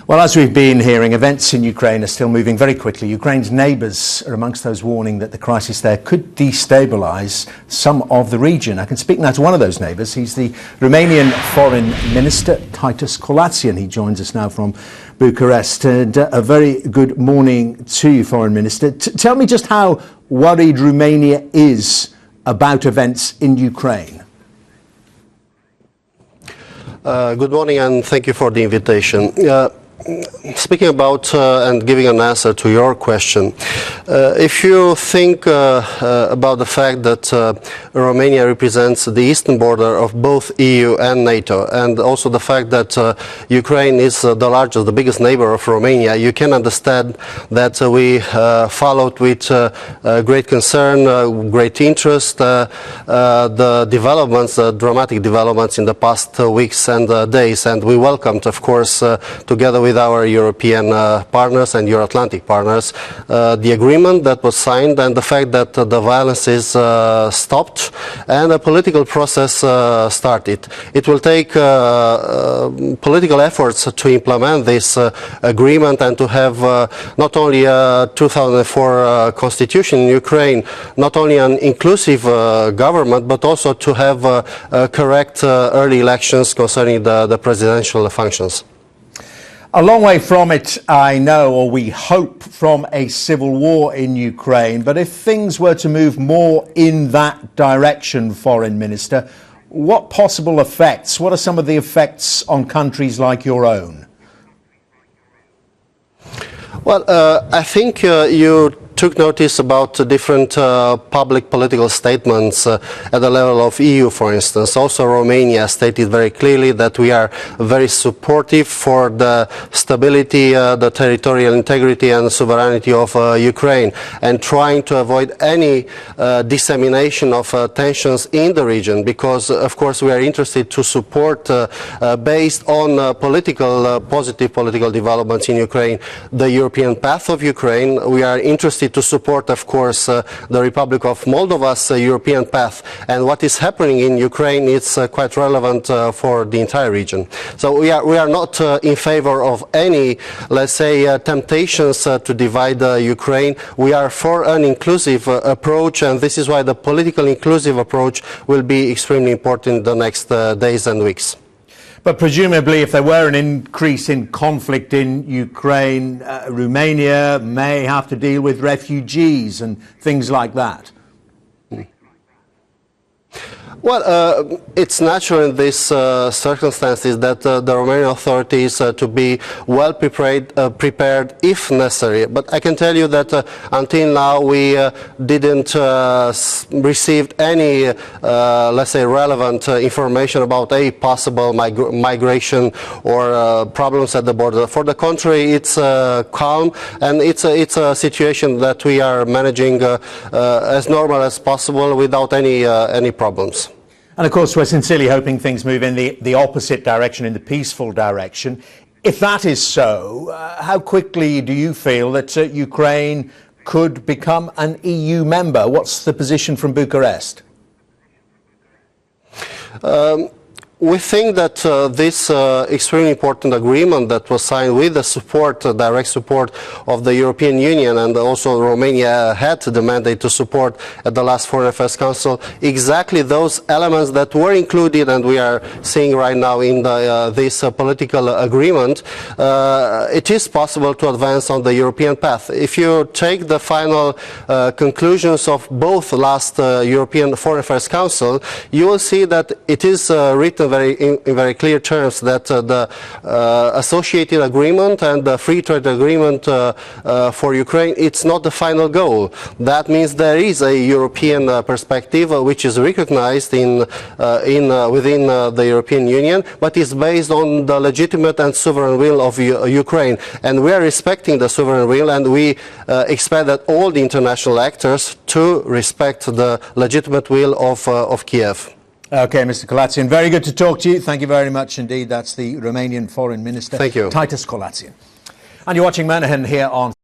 Well, as we've been hearing, events in Ukraine are still moving very quickly. Ukraine's neighbours are amongst those warning that the crisis there could destabilise some of the region. I can speak now to one of those neighbours. He's the Romanian Foreign Minister, Titus Corlăţean. He joins us now from Bucharest. And a very good morning to you, Foreign Minister. Tell me just how worried Romania is about events in Ukraine. Good morning, and thank you for the invitation. Speaking about and giving an answer to your question, if you think about the fact that Romania represents the eastern border of both EU and NATO, and also the fact that Ukraine is the largest, the biggest neighbor of Romania, you can understand that we followed with great concern, great interest, the developments, the dramatic developments in the past weeks and days, and we welcomed, of course, together with our European partners and Euro-Atlantic partners, the agreement that was signed and the fact that the violence is stopped and a political process started. It will take political efforts to implement this agreement and to have not only a 2004 constitution in Ukraine, not only an inclusive government, but also to have correct early elections concerning the presidential functions. A long way from it, I know, or we hope, from a civil war in Ukraine. But if things were to move more in that direction, Foreign Minister, what possible effects, what are some of the effects on countries like your own? Well, I think you took notice about different public political statements at the level of EU, for instance. Also, Romania stated very clearly that we are very supportive for the stability, the territorial integrity and sovereignty of Ukraine, and trying to avoid any dissemination of tensions in the region, because, of course, we are interested to support, based on positive political developments in Ukraine, the European path of Ukraine. We are interested to support, of course, the Republic of Moldova's European path, and what is happening in Ukraine is quite relevant for the entire region. So we are not in favor of any, let's say, temptations to divide Ukraine. We are for an inclusive approach, and this is why the political inclusive approach will be extremely important in the next days and weeks. But presumably, if there were an increase in conflict in Ukraine, Romania may have to deal with refugees and things like that. Well, it's natural in these circumstances that the Romanian authorities to be well prepared if necessary. But I can tell you that until now we didn't receive any, let's say, relevant information about a possible migration or problems at the border. For the contrary, it's calm, and it's a situation that we are managing as normal as possible without any problems. And of course, we're sincerely hoping things move in the opposite direction, in the peaceful direction. If that is so, how quickly do you feel that Ukraine could become an EU member? What's the position from Bucharest? We think that this extremely important agreement that was signed with the support, direct support of the European Union, and also Romania had the mandate to support at the last Foreign Affairs Council, exactly those elements that were included and we are seeing right now in this political agreement, it is possible to advance on the European path. If you take the final conclusions of both last European Foreign Affairs Council, you will see that it is written in very clear terms that the associated agreement and the free trade agreement for Ukraine, it's not the final goal. That means there is a European perspective which is recognized within the European Union, but is based on the legitimate and sovereign will of Ukraine. And we are respecting the sovereign will, and we expect that all the international actors to respect the legitimate will of Kiev. Okay, Mr. Corlăţean, very good to talk to you. Thank you very much indeed. That's the Romanian Foreign Minister, Thank you. Titus Corlăţean. And you're watching Monahan here on